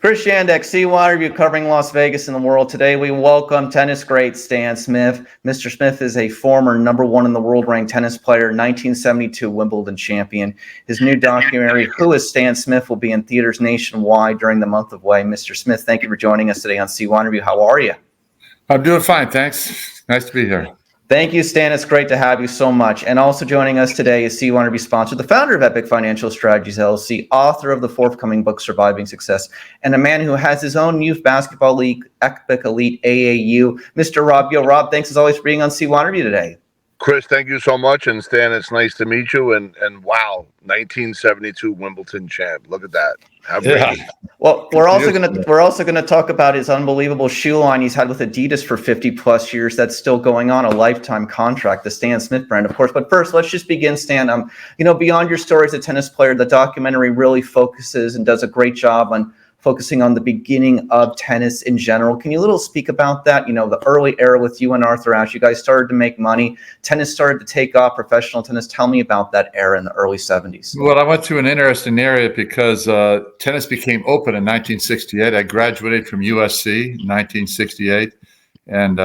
Chris Shandeck, CYInterview covering Las Vegas and the world. Today we welcome tennis great Stan Smith. Mr. Smith is a former #1 in the world ranked tennis player, 1972 Wimbledon champion. His new documentary, Who is Stan Smith, will be in theaters nationwide during the month of May. Mr. Smith, thank you for joining us today on CYInterview. How are you? I'm doing fine, thanks. Nice to be here. Thank you, Stan. It's great to have you so much. And also joining us today is CYInterview sponsor, the founder of Epic Financial Strategies LLC, author of the forthcoming book, Surviving Success, and a man who has his own youth basketball league, Epic Elite AAU, Mr. Rob Gill. Rob, thanks as always for being on CYInterview today. Chris, thank you so much. And Stan, it's nice to meet you. And wow, 1972 Wimbledon champ. Look at that. How great. Yeah. Well, we're also gonna talk about his unbelievable shoe line he's had with Adidas for 50 plus years. That's still going on, a lifetime contract, the Stan Smith brand, of course. But first, let's just begin, Stan. Beyond your story as a tennis player, the documentary really focuses and does a great job on focusing on the beginning of tennis in general. Can you speak about that? The early era with you and Arthur Ashe, you guys started to make money. Tennis started to take off, professional tennis. Tell me about that era in the early 70s. Well, I went to an interesting area because tennis became open in 1968. I graduated from USC in 1968 and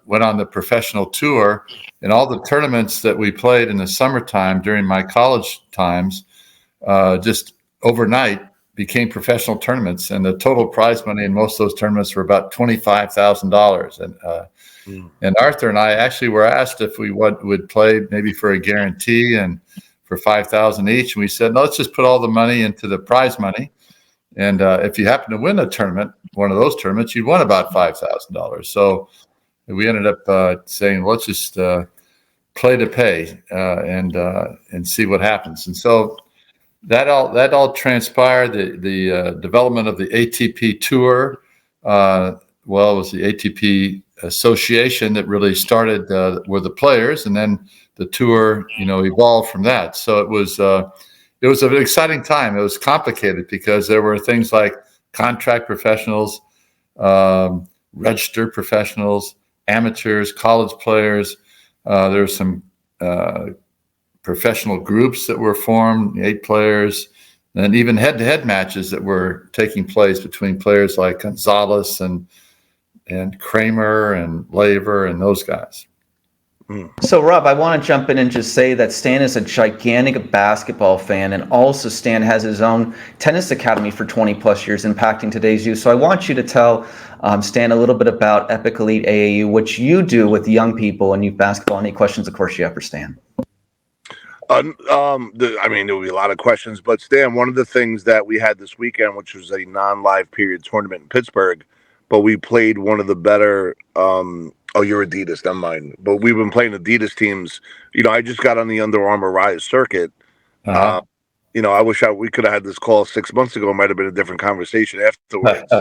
went on the professional tour. And all the tournaments that we played in the summertime during my college times, just overnight, became professional tournaments, and the total prize money in most of those tournaments were about $25,000. And Arthur and I actually were asked if we would play maybe for a guarantee and for $5,000 each. And we said, no, let's just put all the money into the prize money. And if you happen to win a tournament, one of those tournaments, you'd won about $5,000. So we ended up saying, let's just play to pay and see what happens. And so that all transpired. The development of the ATP Tour. It was the ATP Association that really started with the players, and then the tour, evolved from that. So it was an exciting time. It was complicated because there were things like contract professionals, registered professionals, amateurs, college players. There were some professional groups that were formed, 8 players, and even head-to-head matches that were taking place between players like Gonzalez and Kramer and Laver and those guys. So, Rob, I want to jump in and just say that Stan is a gigantic basketball fan, and also Stan has his own tennis academy for 20 plus years impacting today's youth. So I want you to tell Stan a little bit about Epic Elite AAU, which you do with young people and youth basketball. Any questions, of course, you have for Stan? There will be a lot of questions, but Stan, one of the things that we had this weekend, which was a non-live period tournament in Pittsburgh, but we played one of the better, you're Adidas, never mind. But we've been playing Adidas teams. I just got on the Under Armour Rise circuit. I wish we could have had this call 6 months ago. It might have been a different conversation afterwards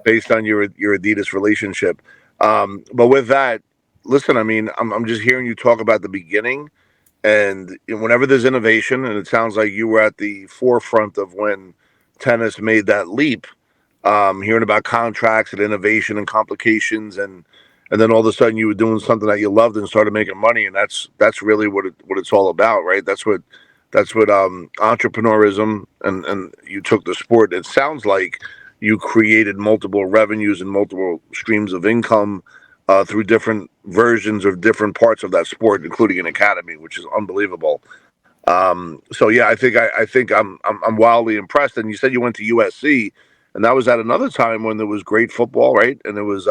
based on your Adidas relationship. But with that, listen, I'm just hearing you talk about the beginning. And whenever there's innovation, and it sounds like you were at the forefront of when tennis made that leap, hearing about contracts and innovation and complications, and then all of a sudden you were doing something that you loved and started making money, and that's really what it's all about, right? That's what entrepreneurism, and you took the sport. It sounds like you created multiple revenues and multiple streams of income through different versions of different parts of that sport, including an academy, which is unbelievable. So yeah, I think I'm wildly impressed. And you said you went to USC, and that was at another time when there was great football, right? And it was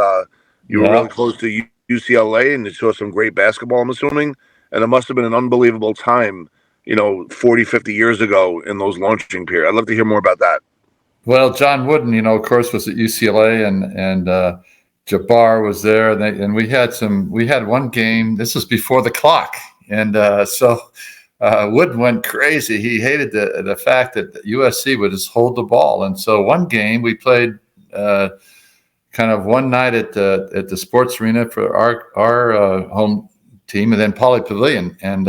you were really close to UCLA, and you saw some great basketball, I'm assuming. And it must have been an unbelievable time, 40, 50 years ago in those launching period. I'd love to hear more about that. Well, John Wooden, of course, was at UCLA, and Jabbar was there, and we had one game. This was before the clock, and so Wooden went crazy. He hated the fact that USC would just hold the ball, and so one game we played kind of one night at the sports arena for our home team, and then Poly Pavilion, and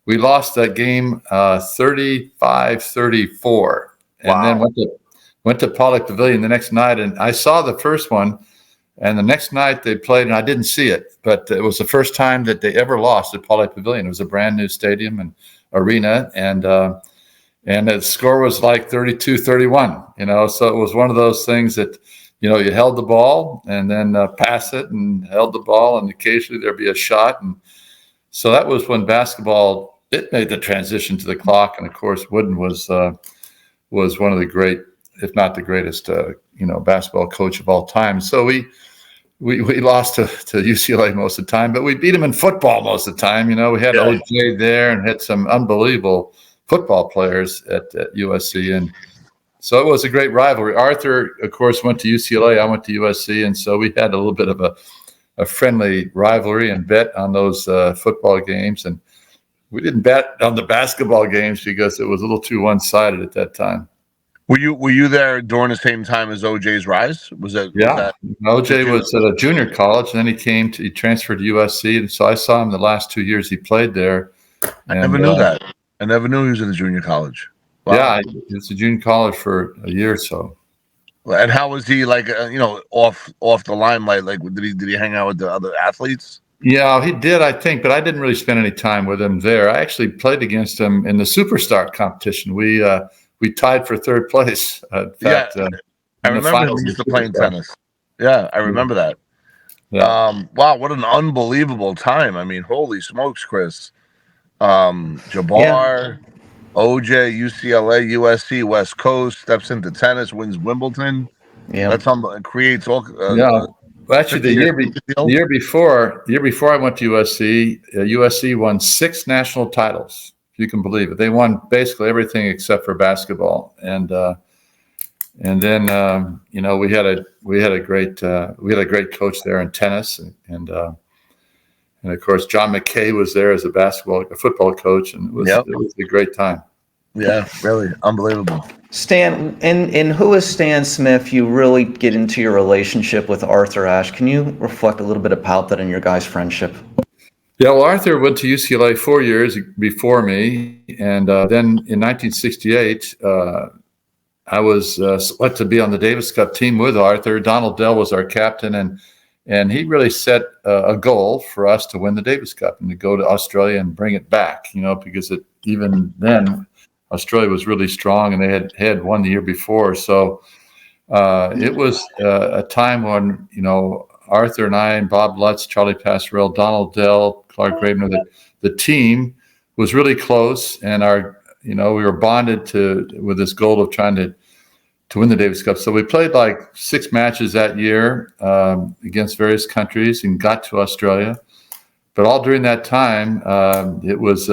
we lost that game 35-34, and then went to Poly Pavilion the next night, and I saw the first one. And the next night they played, and I didn't see it, but it was the first time that they ever lost at Poly Pavilion. It was a brand new stadium and arena, and and the score was like 32-31, so it was one of those things that, you held the ball and then pass it and held the ball, and occasionally there'd be a shot. And so that was when basketball, it made the transition to the clock. And of course, Wooden was one of the great, if not the greatest, basketball coach of all time. So we lost to UCLA most of the time, but we beat them in football most of the time. We had OJ there and had some unbelievable football players at USC. And so it was a great rivalry. Arthur, of course, went to UCLA. I went to USC. And so we had a little bit of a friendly rivalry and bet on those football games. And we didn't bet on the basketball games because it was a little too one-sided at that time. Were you there during the same time as OJ's rise? OJ was at a junior college, and then he transferred to USC, and so I saw him the last 2 years he played there. I never knew that. I never knew he was at a junior college. Wow. Yeah, he was a junior college for a year or so. And how was he off the limelight? Like, did he hang out with the other athletes? Yeah, he did, I think, but I didn't really spend any time with him there. I actually played against him in the Superstar competition. We tied for third place. In fact, I remember him used to playing tennis. Yeah, I remember that. Yeah. Wow, what an unbelievable time. I mean, holy smokes, Chris. Jabbar, OJ, UCLA, USC, West Coast, steps into tennis, wins Wimbledon. Yeah, that's creates all. Well, actually, the year before I went to USC, USC won 6 national titles. You can believe it. They won basically everything except for basketball, and then we had a great coach there in tennis, and of course John McKay was there as a football coach, and it was a great time. Yeah, really unbelievable. Stan, in Who is Stan Smith, you really get into your relationship with Arthur Ashe. Can you reflect a little bit about that in your guys' friendship? Yeah, well, Arthur went to UCLA 4 years before me, and then in 1968, I was selected to be on the Davis Cup team with Arthur. Donald Dell was our captain, and he really set a goal for us to win the Davis Cup and to go to Australia and bring it back. Because even then Australia was really strong, and they had won the year before. So it was a time when Arthur and I and Bob Lutz, Charlie Passerell, Donald Dell, Clark Gravener, the team was really close, and we were bonded with this goal of trying to win the Davis Cup. So we played like 6 matches that year against various countries and got to Australia. But all during that time, it was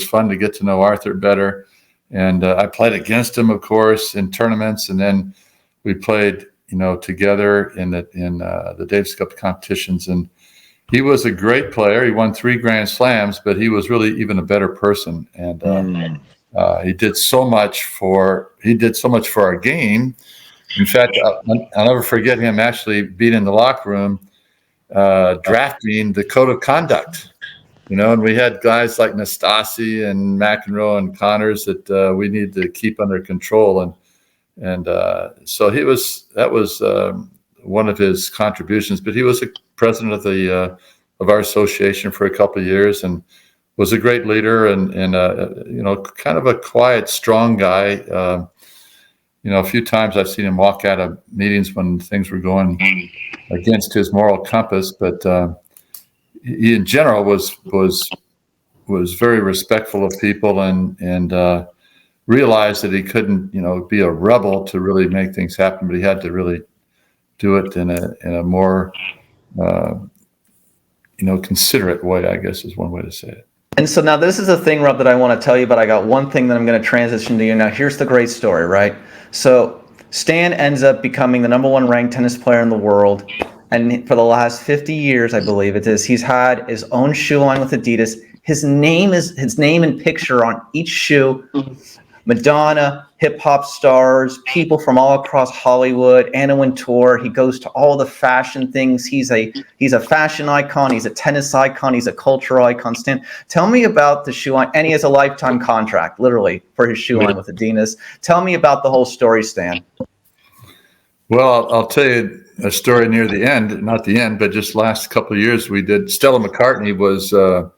fun to get to know Arthur better, and I played against him, of course, in tournaments, and then we played together in the Davis Cup competitions. And he was a great player. He won 3 Grand Slams, but he was really even a better person. And he did so much for our game. In fact, I'll never forget him actually being in the locker room, drafting the code of conduct. And we had guys like Nastasi and McEnroe and Connors that we needed to keep under control. And so that was one of his contributions. But he was the president of our association for a couple of years, and was a great leader and kind of a quiet, strong guy. A few times I've seen him walk out of meetings when things were going against his moral compass, but he in general was very respectful of people and realized that he couldn't, be a rebel to really make things happen, but he had to really do it in a more, considerate way, I guess is one way to say it. And so now this is a thing, Rob, that I want to tell you, but I got one thing that I'm going to transition to you. Now, here's the great story, right? So Stan ends up becoming the #1 ranked tennis player in the world. And for the last 50 years, I believe it is, he's had his own shoe line with Adidas. His name and picture on each shoe. Madonna, hip hop stars, people from all across Hollywood, Anna Wintour. He goes to all the fashion things. He's a fashion icon. He's a tennis icon. He's a cultural icon. Stan, tell me about the shoe line. And he has a lifetime contract, literally, for his shoe line with Adidas. Tell me about the whole story, Stan. Well, I'll tell you a story near the end, not the end, but just last couple of years we did. Stella McCartney was a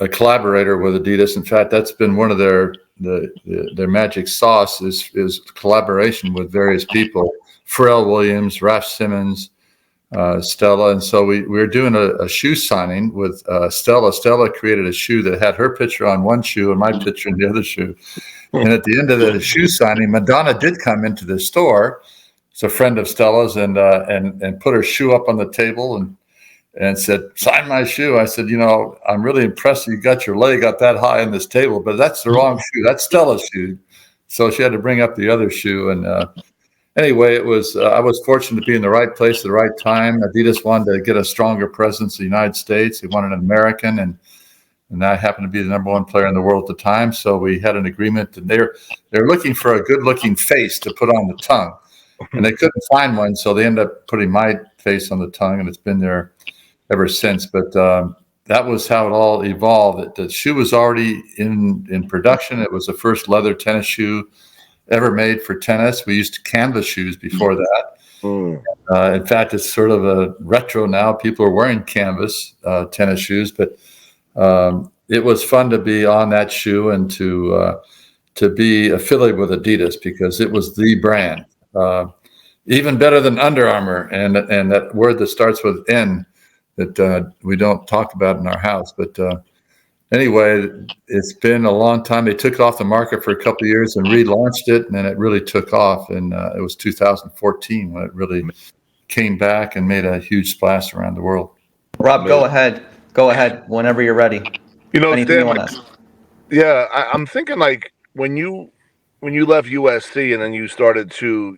collaborator with Adidas. In fact, that's been one of their their magic sauce is collaboration with various people, Pharrell Williams, Raf Simons, Stella. And so we were doing a shoe signing with Stella. Stella created a shoe that had her picture on one shoe and my picture in the other shoe. And at the end of the shoe signing, Madonna did come into the store. It's a friend of Stella's, and put her shoe up on the table and said, "Sign my shoe." I said, "I'm really impressed you got your leg up that high on this table, but that's the wrong shoe. That's Stella's shoe." So she had to bring up the other shoe. And anyway, it was I was fortunate to be in the right place at the right time. Adidas wanted to get a stronger presence in the United States. They wanted an American, and I happened to be the number one player in the world at the time. So we had an agreement, and they're looking for a good-looking face to put on the tongue, and they couldn't find one, so they ended up putting my face on the tongue, and it's been there ever since. But that was how it all evolved. The shoe was already in production. It was the first leather tennis shoe ever made for tennis. We used canvas shoes before that. In fact, it's sort of a retro now. People are wearing canvas tennis shoes, but it was fun to be on that shoe and to be affiliated with Adidas because it was the brand, even better than Under Armour and that word that starts with N that we don't talk about in our house. But anyway, it's been a long time. They took it off the market for a couple of years and relaunched it, and then it really took off. And it was 2014 when it really came back and made a huge splash around the world. Rob, go ahead. Go ahead whenever you're ready. Anything Stan, you want to ask? Yeah, I'm thinking like when you left USC and then you started to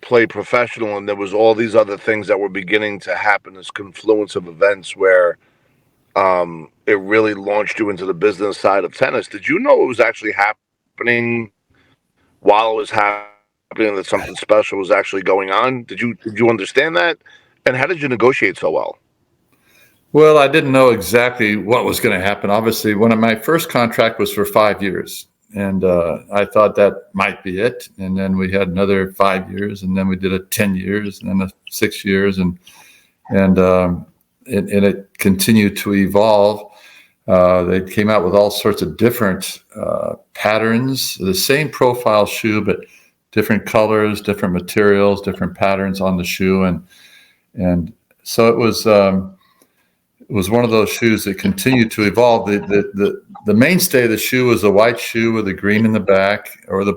play professional, and there was all these other things that were beginning to happen, this confluence of events where it really launched you into the business side of tennis. Did you know it was actually happening while it was happening, that something special was actually going on? Did you understand that? And how did you negotiate so well? Well, I didn't know exactly what was going to happen. Obviously, my first contract was for 5 years, and I thought that might be it. And then we had another 5 years, and then we did a 10 years, and then 6 years, and it continued to evolve. They came out with all sorts of different patterns, the same profile shoe, but different colors, different materials, different patterns on the shoe, and so it was. It was one of those shoes that continued to evolve. The mainstay of the shoe was a white shoe with the green in the back or the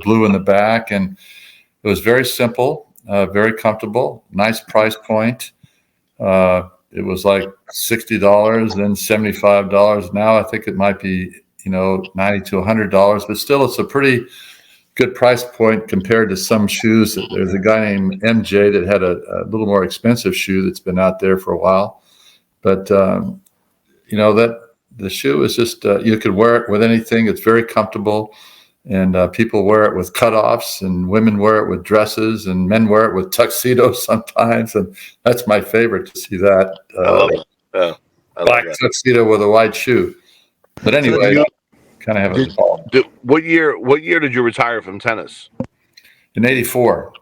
blue in the back, and it was very simple, very comfortable, nice price point. It was like $60, then $75. Now I think it might be $90 to $100, but still it's a pretty good price point compared to some shoes. There's a guy named MJ that had a little more expensive shoe that's been out there for a while. But, that the shoe is just, you could wear it with anything. It's very comfortable, and people wear it with cutoffs, and women wear it with dresses, and men wear it with tuxedos sometimes. And that's my favorite to see that. I love it. Yeah, black tuxedo with a white shoe. But anyway, kind of have it involved. What year did you retire from tennis? In '84.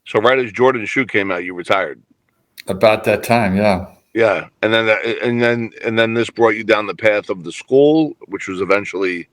So right as Jordan's shoe came out, you retired. About that time, yeah. Yeah, and then this brought you down the path of the school, which was eventually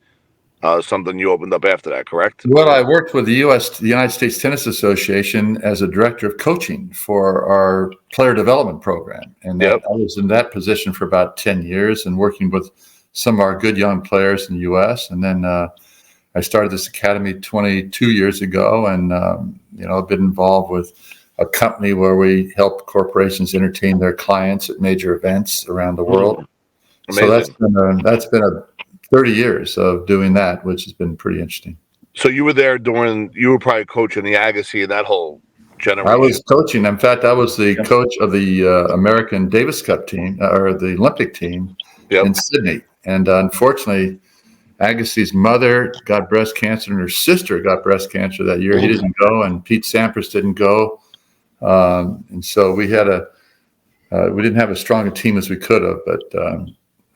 something you opened up after that, correct? Well, I worked with the United States Tennis Association as a director of coaching for our player development program, and I was in that position for about 10 years, and working with some of our good young players in the U.S. And then I started this academy 22 years ago, and I've been involved with a company where we help corporations entertain their clients at major events around the world. Amazing. So that's been a 30 years of doing that, which has been pretty interesting. So you were there you were probably coaching the Agassi and that whole generation. I was coaching. In fact, I was the coach of the American Davis Cup team, or the Olympic team in Sydney. And unfortunately, Agassi's mother got breast cancer, and her sister got breast cancer that year. He didn't go, and Pete Sampras didn't go. And so we had we didn't have as strong a team as we could have, but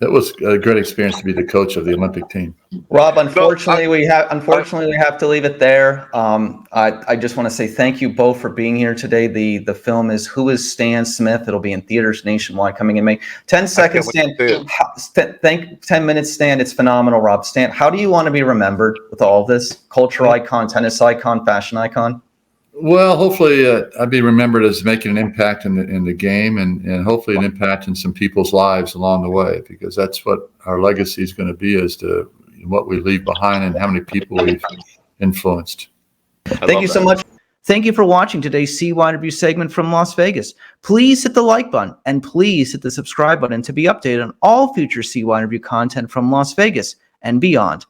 It was a great experience to be the coach of the Olympic team. Rob, unfortunately, we have to leave it there. I just want to say thank you both for being here today. The film is Who is Stan Smith? It'll be in theaters nationwide coming in May. 10 seconds, Stan. 10 minutes, Stan. It's phenomenal, Rob. Stan, how do you want to be remembered with all of this? Cultural icon, tennis icon, fashion icon? Well, hopefully I'd be remembered as making an impact in the game and hopefully an impact in some people's lives along the way, because that's what our legacy is going to be, as to what we leave behind and how many people we've influenced. Thank you so much. Thank you for watching today's CYInterview segment from Las Vegas. Please hit the like button and please hit the subscribe button to be updated on all future CYInterview content from Las Vegas and beyond.